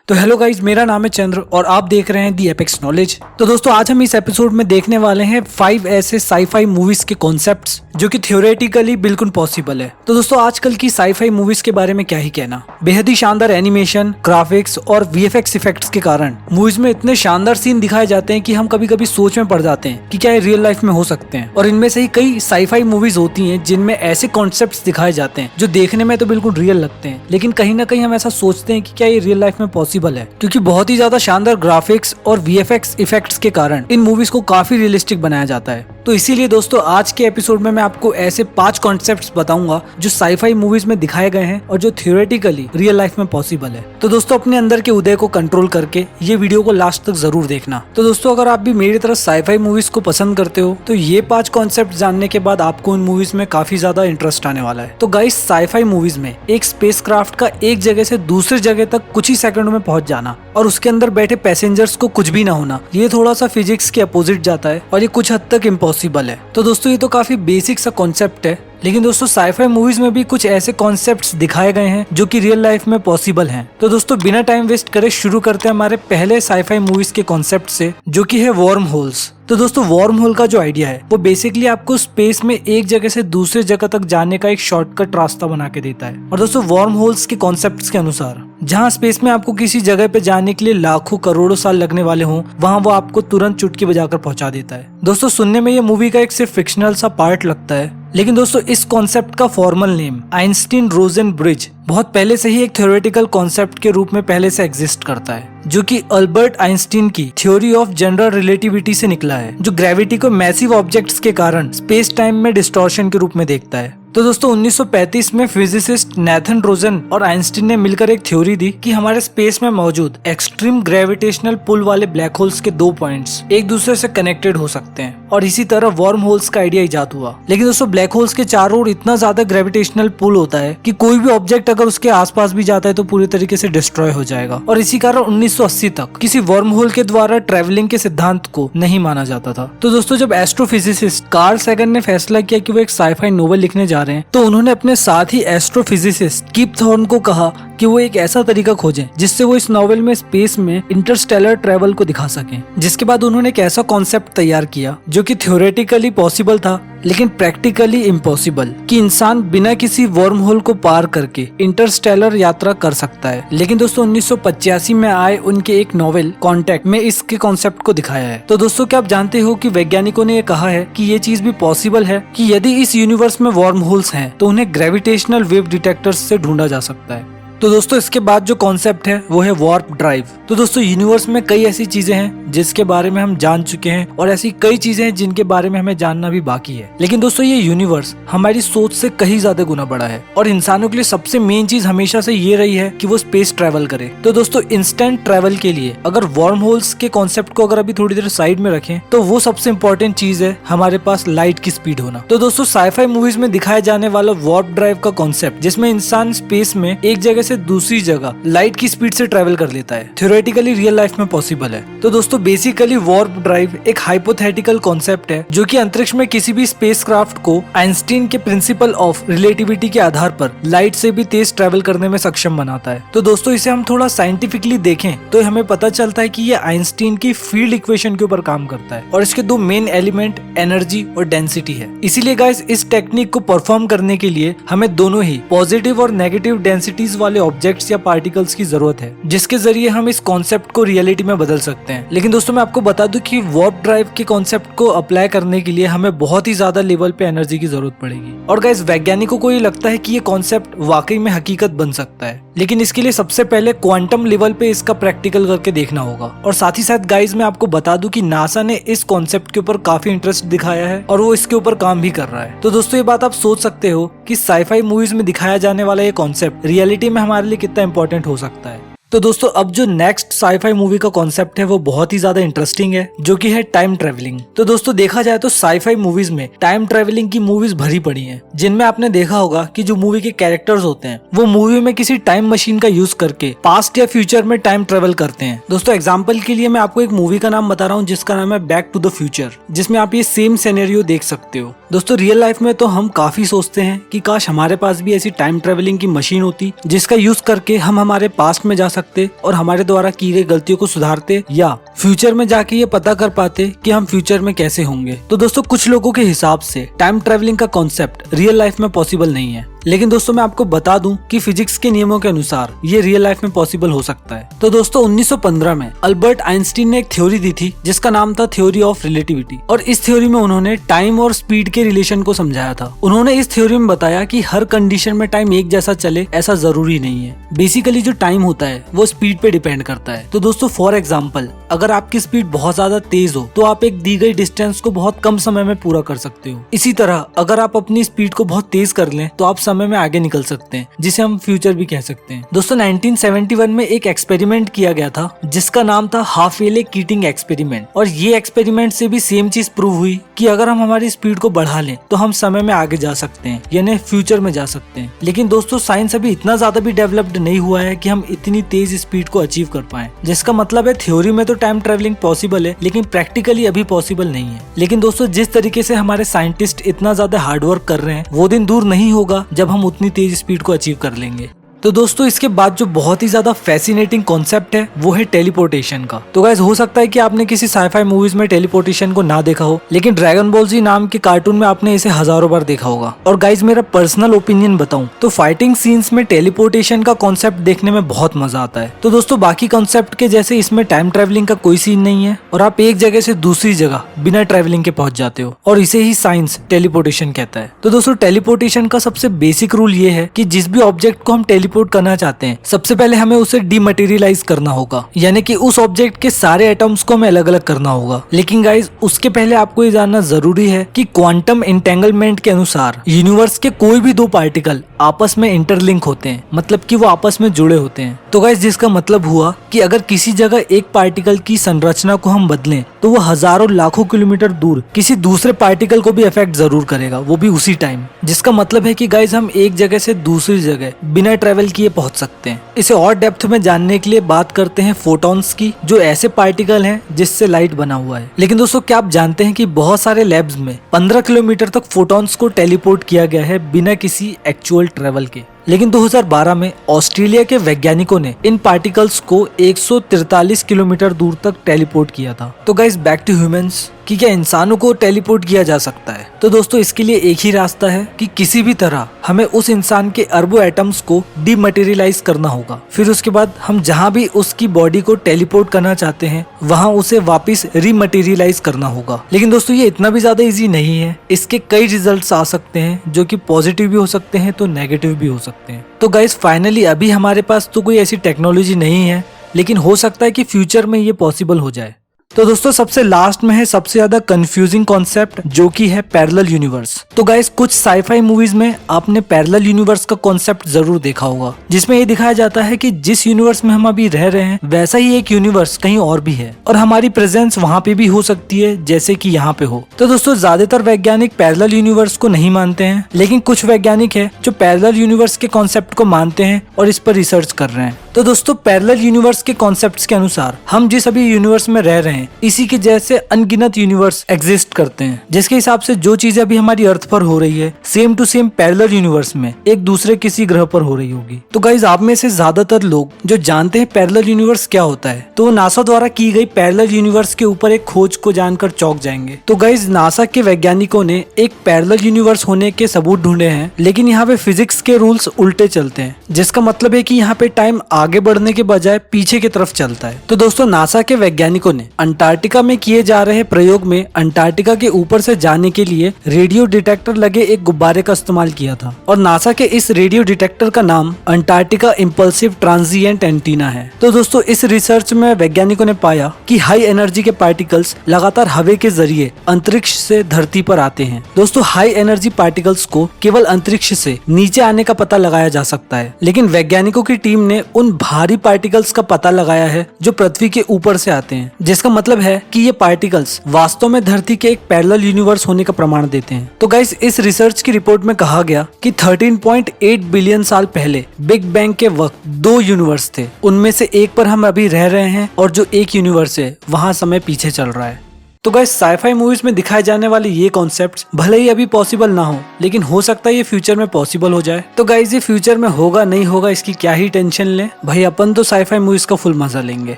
तो hello guys, मेरा नाम है चंद्र और आप देख रहे हैं दी एपेक्स नॉलेज। तो दोस्तों आज हम इस एपिसोड में देखने वाले हैं 5 ऐसे साईफाई मूवीज के कॉन्सेप्ट्स जो कि थ्योरेटिकली बिल्कुल पॉसिबल है। तो दोस्तों आजकल की साईफाई मूवीज के बारे में क्या ही कहना। बेहद ही शानदार एनिमेशन, ग्राफिक्स और वीएफएक्स इफेक्ट्स के कारण मूवीज में इतने शानदार सीन दिखाए जाते हैं कि हम कभी कभी सोच में पड़ जाते हैं कि क्या ये रियल लाइफ में हो सकते हैं। और इनमें से ही कई साईफाई मूवीज होती हैं जिनमें ऐसे कॉन्सेप्ट्स दिखाए जाते हैं जो देखने में तो बिल्कुल रियल लगते हैं, लेकिन कहीं ना कहीं हम ऐसा सोचते हैं कि क्या ये रियल लाइफ में पॉसिबल है, क्योंकि बहुत ही ज्यादा शानदार ग्राफिक्स और वीएफएक्स इफेक्ट्स के कारण इन मूवीज को काफी रियलिस्टिक बनाया जाता है। तो इसीलिए दोस्तों आज के एपिसोड में मैं आपको ऐसे 5 कॉन्सेप्ट्स बताऊंगा जो साईफाई मूवीज में दिखाए गए हैं और जो थ्योरेटिकली रियल लाइफ में पॉसिबल है। तो दोस्तों अपने अंदर के उदय को कंट्रोल करके ये वीडियो को लास्ट तक जरूर देखना। तो दोस्तों अगर आप भी मेरी तरह साईफाई मूवीज को पसंद करते हो तो ये 5 कॉन्सेप्ट जानने के बाद आपको इन मूवीज में काफी ज्यादा इंटरेस्ट आने वाला है। तो गाइस, साईफाई मूवीज में एक स्पेसक्राफ्ट का एक जगह से दूसरी जगह तक कुछ ही सेकंडों में पहुंच जाना और उसके अंदर बैठे पैसेंजर्स को कुछ भी ना होना, ये थोड़ा सा फिजिक्स के अपोजिट जाता है और ये कुछ हद तक इम्पॉसिबल है। तो दोस्तों ये तो काफी बेसिक सा कॉन्सेप्ट है, लेकिन दोस्तों साईफाई मूवीज में भी कुछ ऐसे कॉन्सेप्ट्स दिखाए गए हैं जो कि रियल लाइफ में पॉसिबल हैं। तो दोस्तों बिना टाइम वेस्ट करे शुरू करते हैं हमारे पहले साईफाई मूवीज के कॉन्सेप्ट से, जो कि है वार्म होल्स। तो दोस्तों वार्म होल का जो आइडिया है वो बेसिकली आपको स्पेस में एक जगह से दूसरे जगह तक जाने का एक शॉर्टकट रास्ता बना के देता है। और दोस्तों वार्म होल्स के कॉन्सेप्ट्स के अनुसार जहाँ स्पेस में आपको किसी जगह पे जाने के लिए लाखों करोड़ों साल लगने वाले हों, वहाँ वो आपको तुरंत चुटकी बजाकर पहुंचा देता है। दोस्तों सुनने में ये मूवी का एक सिर्फ फिक्शनल सा पार्ट लगता है, लेकिन दोस्तों इस कॉन्सेप्ट का फॉर्मल नेम आइंस्टीन रोजन ब्रिज बहुत पहले से ही एक थ्योरेटिकल कॉन्सेप्ट के रूप में पहले से एग्जिस्ट करता है, जो कि अल्बर्ट आइंस्टीन की थ्योरी ऑफ जनरल रिलेटिविटी से निकला है, जो ग्रेविटी को मैसिव ऑब्जेक्ट्स के कारण स्पेस टाइम में डिस्टॉर्शन के रूप में देखता है। तो दोस्तों 1935 में फिजिसिस्ट नेथन रोजन और आइंस्टीन ने मिलकर एक थ्योरी दी कि हमारे स्पेस में मौजूद एक्सट्रीम ग्रेविटेशनल पुल वाले ब्लैक होल्स के 2 पॉइंट्स एक दूसरे से कनेक्टेड हो सकते हैं, और इसी तरह वार्म होल्स का आइडिया इजाद हुआ। लेकिन दोस्तों ब्लैक होल्स के चारों ओर इतना ज्यादा ग्रेविटेशनल पुल होता है कि कोई भी ऑब्जेक्ट अगर उसके आसपास भी जाता है तो पूरी तरीके से डिस्ट्रॉय हो जाएगा, और इसी कारण 1980 तक किसी वर्म होल के द्वारा ट्रेवलिंग के सिद्धांत को नहीं माना जाता था। तो दोस्तों जब एस्ट्रोफिजिसिस्ट कार्ल सैगन ने फैसला किया कि वो एक साईफाई नोवेल लिखने जा रहे हैं, तो उन्होंने अपने साथ ही एस्ट्रोफिजिसिस्ट किप थॉर्न को कहा कि वो एक ऐसा तरीका खोजें जिससे वो इस नॉवेल में स्पेस में इंटरस्टेलर ट्रेवल को दिखा सकें। जिसके बाद उन्होंने एक ऐसा कॉन्सेप्ट तैयार किया जो कि थ्योरेटिकली पॉसिबल था लेकिन प्रैक्टिकली इम्पॉसिबल, कि इंसान बिना किसी वर्म होल को पार करके इंटरस्टेलर यात्रा कर सकता है। लेकिन दोस्तों 1985 में आए उनके एक नॉवेल कॉन्टैक्ट में इसके कॉन्सेप्ट को दिखाया है। तो दोस्तों क्या आप जानते हो कि वैज्ञानिकों ने ये कहा है कि ये चीज भी पॉसिबल है कि यदि इस यूनिवर्स में वर्म होल्स हैं तो उन्हें ग्रेविटेशनल वेव डिटेक्टर्स से ढूंढा जा सकता है। तो दोस्तों इसके बाद जो कॉन्सेप्ट है वो है वार्प ड्राइव। तो दोस्तों यूनिवर्स में कई ऐसी चीजें हैं जिसके बारे में हम जान चुके हैं और ऐसी कई चीजें हैं जिनके बारे में हमें जानना भी बाकी है, लेकिन दोस्तों ये यूनिवर्स हमारी सोच से कहीं ज्यादा गुना बड़ा है और इंसानों के लिए सबसे मेन चीज हमेशा से ये रही है कि वो स्पेस ट्रेवल करे। तो दोस्तों इंस्टेंट ट्रेवल के लिए अगर वार्म होल्स के कॉन्सेप्ट को अगर अभी थोड़ी देर साइड में रखें तो वो सबसे इंपॉर्टेंट चीज है हमारे पास लाइट की स्पीड होना। तो दोस्तों साईफाई मूवीज में दिखाया जाने वाला वार्प ड्राइव का कॉन्सेप्ट, जिसमें इंसान स्पेस में एक जगह से दूसरी जगह लाइट की स्पीड से ट्रेवल कर लेता है, थ्योरेटिकली रियल लाइफ में पॉसिबल है। तो दोस्तों बेसिकली वार्प ड्राइव एक हाइपोथेटिकल कॉन्सेप्ट है जो कि अंतरिक्ष में किसी भी स्पेसक्राफ्ट को आइंस्टीन के प्रिंसिपल ऑफ रिलेटिविटी के आधार पर लाइट से भी तेज ट्रेवल करने में सक्षम बनाता है। तो दोस्तों इसे हम थोड़ा साइंटिफिकली देखें तो हमें पता चलता है कि ये आइंस्टीन की फील्ड इक्वेशन के ऊपर काम करता है और इसके 2 मेन एलिमेंट एनर्जी और डेंसिटी है। इसीलिए गाइस इस टेक्निक को परफॉर्म करने के लिए हमें दोनों ही पॉजिटिव और नेगेटिव डेंसिटीज वाले ऑब्जेक्ट्स या पार्टिकल्स की जरूरत है, जिसके जरिए हम इस कॉन्सेप्ट को रियलिटी में बदल सकते हैं। लेकिन दोस्तों मैं आपको बता दूं कि वार्प ड्राइव के कॉन्सेप्ट को अप्लाई करने के लिए हमें बहुत ही ज्यादा लेवल पे एनर्जी की जरूरत पड़ेगी। और गाइस वैज्ञानिकों को ये लगता है कि ये कॉन्सेप्ट वाकई में हकीकत बन सकता है, लेकिन इसके लिए सबसे पहले क्वांटम लेवल पे इसका प्रैक्टिकल करके देखना होगा। और साथ ही साथ गाइस मैं आपको बता दूं कि नासा ने इस कॉन्सेप्ट के ऊपर काफी इंटरेस्ट दिखाया है और वो इसके ऊपर काम भी कर रहा है। तो दोस्तों ये बात आप सोच सकते हो कि साईफाई मूवीज में दिखाया जाने वाला ये कॉन्सेप्ट रियलिटी में हमारे लिए कितना इंपॉर्टेंट हो सकता है। तो दोस्तों अब जो नेक्स्ट साईफाई मूवी का कॉन्सेप्ट है वो बहुत ही ज्यादा इंटरेस्टिंग है, जो कि है टाइम ट्रेवलिंग। तो दोस्तों देखा जाए तो साईफाई मूवीज में टाइम ट्रेवलिंग की मूवीज भरी पड़ी हैं, जिनमें आपने देखा होगा कि जो मूवी के कैरेक्टर्स होते हैं वो मूवी में किसी टाइम मशीन का यूज करके पास्ट या फ्यूचर में टाइम ट्रेवल करते हैं। दोस्तों एग्जाम्पल के लिए मैं आपको एक मूवी का नाम बता रहा हूँ जिसका नाम है बैक टू द फ्यूचर, जिसमें आप ये सेम सिनेरियो देख सकते हो। दोस्तों रियल लाइफ में तो हम काफी सोचते हैं कि काश हमारे पास भी ऐसी टाइम ट्रेवलिंग की मशीन होती जिसका यूज करके हम हमारे पास्ट में जा सकते और हमारे द्वारा की गई गलतियों को सुधारते या फ्यूचर में जाके ये पता कर पाते कि हम फ्यूचर में कैसे होंगे। तो दोस्तों कुछ लोगों के हिसाब से टाइम ट्रेवलिंग का कॉन्सेप्ट रियल लाइफ में पॉसिबल नहीं है, लेकिन दोस्तों मैं आपको बता दूं कि फिजिक्स के नियमों के अनुसार ये रियल लाइफ में पॉसिबल हो सकता है। तो दोस्तों 1915 में अल्बर्ट आइंस्टीन ने एक थ्योरी दी थी जिसका नाम था थ्योरी ऑफ रिलेटिविटी, और इस थ्योरी में उन्होंने टाइम और स्पीड के रिलेशन को समझाया था। उन्होंने इस थ्योरी में बताया कि हर कंडीशन में टाइम एक जैसा चले ऐसा जरूरी नहीं है। बेसिकली जो टाइम होता है वो स्पीड पे डिपेंड करता है। तो दोस्तों फॉर एग्जाम्पल अगर आपकी स्पीड बहुत ज्यादा तेज हो तो आप एक दी गई डिस्टेंस को बहुत कम समय में पूरा कर सकते हो। इसी तरह अगर आप अपनी स्पीड को बहुत तेज कर लें तो आप समय में आगे निकल सकते हैं, जिसे हम फ्यूचर भी कह सकते हैं। दोस्तों 1971 में एक एक्सपेरिमेंट किया गया था जिसका नाम था हाफेले कीटिंग एक्सपेरिमेंट, और ये एक्सपेरिमेंट से भी सेम चीज प्रूव हुई कि अगर हम हमारी स्पीड को बढ़ा लें तो हम समय में आगे जा सकते हैं, यानी फ्यूचर में जा सकते हैं। लेकिन दोस्तों साइंस अभी इतना ज्यादा भी डेवलप्ड नहीं हुआ है कि हम इतनी तेज स्पीड को अचीव कर पाए, जिसका मतलब है थ्योरी में तो टाइम ट्रेवलिंग पॉसिबल है लेकिन प्रैक्टिकली अभी पॉसिबल नहीं है। लेकिन दोस्तों जिस तरीके से हमारे साइंटिस्ट इतना ज्यादा हार्डवर्क कर रहे हैं वो दिन दूर नहीं होगा जब हम उतनी तेज स्पीड को अचीव कर लेंगे। तो दोस्तों इसके बाद जो बहुत ही ज्यादा फैसिनेटिंग कॉन्सेप्ट है वो है टेलीपोर्टेशन का। तो गाइस हो सकता है कि आपने किसी साईफाई मूवीज में टेलीपोर्टेशन को ना देखा हो, लेकिन ड्रैगन बॉल जी नाम के कार्टून में आपने इसे हजारों बार देखा होगा। और गाइस मेरा पर्सनल ओपिनियन बताऊं तो फाइटिंग सीन्स में टेलीपोर्टेशन का कॉन्सेप्ट देखने में बहुत मजा आता है। तो दोस्तों बाकी कॉन्सेप्ट के जैसे इसमें टाइम ट्रेवलिंग का कोई सीन नहीं है और आप एक जगह से दूसरी जगह बिना ट्रेवलिंग के पहुंच जाते हो, और इसे ही साइंस टेलीपोर्टेशन कहता है। तो दोस्तों टेलीपोर्टेशन का सबसे बेसिक रूल ये है कि जिस भी ऑब्जेक्ट को हम टेलीपोर्ट करना चाहते हैं सबसे पहले हमें उसे डीमटेरियलाइज करना होगा, यानी कि उस ऑब्जेक्ट के सारे एटम्स को हमें अलग अलग करना होगा। लेकिन गाइस उसके पहले आपको ये जानना जरूरी है कि क्वांटम एंटेंगलमेंट के अनुसार यूनिवर्स के कोई भी दो पार्टिकल आपस में इंटरलिंक होते हैं, मतलब कि वो आपस में जुड़े होते हैं। तो गाइस जिसका मतलब हुआ कि अगर किसी जगह एक पार्टिकल की संरचना को हम बदलें तो वो हजारों लाखों किलोमीटर दूर किसी दूसरे पार्टिकल को भी अफेक्ट जरूर करेगा, वो भी उसी टाइम। जिसका मतलब है कि गाइस हम एक जगह से दूसरी जगह बिना ट्रेवल किए पहुंच सकते हैं। इसे और डेप्थ में जानने के लिए बात करते हैं फोटॉन्स की, जो ऐसे पार्टिकल हैं जिससे लाइट बना हुआ है। लेकिन दोस्तों क्या आप जानते हैं कि बहुत सारे लैब्स में 15 किलोमीटर तक फोटॉन्स को टेलीपोर्ट किया गया है बिना किसी एक्चुअल ट्रेवल के। लेकिन 2012 में ऑस्ट्रेलिया के वैज्ञानिकों ने इन पार्टिकल्स को 143 किलोमीटर दूर तक टेलीपोर्ट किया था। तो गाइस बैक टू ह्यूमंस कि क्या इंसानों को टेलीपोर्ट किया जा सकता है? तो दोस्तों इसके लिए एक ही रास्ता है कि किसी भी तरह हमें उस इंसान के अरबों एटम्स को डीमटेरियलाइज करना होगा। फिर उसके बाद हम जहाँ भी उसकी बॉडी को टेलीपोर्ट करना चाहते हैं वहाँ उसे वापस रीमटेरियलाइज करना होगा। लेकिन दोस्तों ये इतना भी ज्यादा इजी नहीं है, इसके कई रिजल्ट्स आ सकते हैं जो कि पॉजिटिव भी हो सकते हैं तो नेगेटिव भी हो सकते हैं। तो गाइस फाइनली अभी हमारे पास तो कोई ऐसी टेक्नोलॉजी नहीं है, लेकिन हो सकता है कि फ्यूचर में ये पॉसिबल हो जाए। तो दोस्तों सबसे लास्ट में है सबसे ज्यादा कंफ्यूजिंग कॉन्सेप्ट, जो कि है पैरेलल यूनिवर्स। तो गाइस कुछ साईफाई मूवीज में आपने पैरेलल यूनिवर्स का कॉन्सेप्ट जरूर देखा होगा, जिसमें ये दिखाया जाता है कि जिस यूनिवर्स में हम अभी रह रहे हैं वैसा ही एक यूनिवर्स कहीं और भी है और हमारी प्रेजेंस वहाँ पे भी हो सकती है जैसे कि यहाँ पे हो। तो दोस्तों ज्यादातर वैज्ञानिक पैरेलल यूनिवर्स को नहीं मानते हैं, लेकिन कुछ वैज्ञानिक है जो पैरेलल यूनिवर्स के कॉन्सेप्ट को मानते हैं और इस पर रिसर्च कर रहे हैं। तो दोस्तों पैरेलल यूनिवर्स के कॉन्सेप्ट्स के अनुसार हम जिस अभी यूनिवर्स में रह रहे हैं इसी के जैसे अनगिनत यूनिवर्स एग्जिस्ट करते हैं, जिसके हिसाब से जो चीजें अभी हमारी अर्थ पर हो रही है same to same parallel universe में एक दूसरे किसी ग्रह पर हो रही होगी। तो गाइज आप में से ज्यादातर लोग जो जानते हैं पैरेलल यूनिवर्स क्या होता है, तो वो नासा द्वारा की गई पैरेलल यूनिवर्स के ऊपर एक खोज को जानकर चौंक जाएंगे। तो गाइज नासा के वैज्ञानिकों ने एक पैरेलल यूनिवर्स होने के सबूत ढूंढे हैं, लेकिन यहाँ पे फिजिक्स के रूल्स उल्टे चलते हैं, जिसका मतलब है कि यहाँ पे टाइम आगे बढ़ने के बजाय पीछे की तरफ चलता है। तो दोस्तों नासा के वैज्ञानिकों ने अंटार्कटिका में किए जा रहे प्रयोग में अंटार्कटिका के ऊपर से जाने के लिए रेडियो डिटेक्टर लगे एक गुब्बारे का इस्तेमाल किया था, और नासा के इस रेडियो डिटेक्टर का नाम अंटार्कटिका इम्पल्सिव ट्रांजिएंट एंटीना है। तो दोस्तों इस रिसर्च में वैज्ञानिकों ने पाया कि हाई एनर्जी के पार्टिकल्स लगातार हवा के जरिए अंतरिक्ष से धरती पर आते हैं। दोस्तों हाई एनर्जी पार्टिकल्स को केवल अंतरिक्ष से नीचे आने का पता लगाया जा सकता है, लेकिन वैज्ञानिकों की टीम ने उन भारी पार्टिकल्स का पता लगाया है जो पृथ्वी के ऊपर से आते हैं, जिसका मतलब है कि ये पार्टिकल्स वास्तव में धरती के एक पैरेलल यूनिवर्स होने का प्रमाण देते हैं। तो गाइस इस रिसर्च की रिपोर्ट में कहा गया कि 13.8 बिलियन साल पहले बिग बैंग के वक्त दो यूनिवर्स थे, उनमें से एक पर हम अभी रह रहे हैं और जो एक यूनिवर्स है वहाँ समय पीछे चल रहा है। तो गाइस साईफाई मूवीज में दिखाए जाने वाले ये कॉन्सेप्ट्स भले ही अभी पॉसिबल ना हो, लेकिन हो सकता है ये फ्यूचर में पॉसिबल हो जाए। तो गाइस ये फ्यूचर में होगा नहीं होगा इसकी क्या ही टेंशन लें, भाई अपन तो साईफाई मूवीज का फुल मजा लेंगे।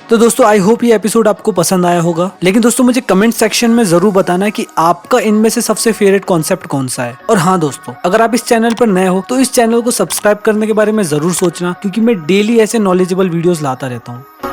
तो दोस्तों आई होप ये एपिसोड आपको पसंद आया होगा, लेकिन दोस्तों मुझे कमेंट सेक्शन में जरूर बताना है कि आपका इनमें से सबसे फेवरेट कॉन्सेप्ट कौन सा है। और हाँ दोस्तों, अगर आप इस चैनल पर नए हो तो इस चैनल को सब्सक्राइब करने के बारे में जरूर सोचना, क्योंकि मैं डेली ऐसे नॉलेजेबल वीडियोस लाता रहता हूँ।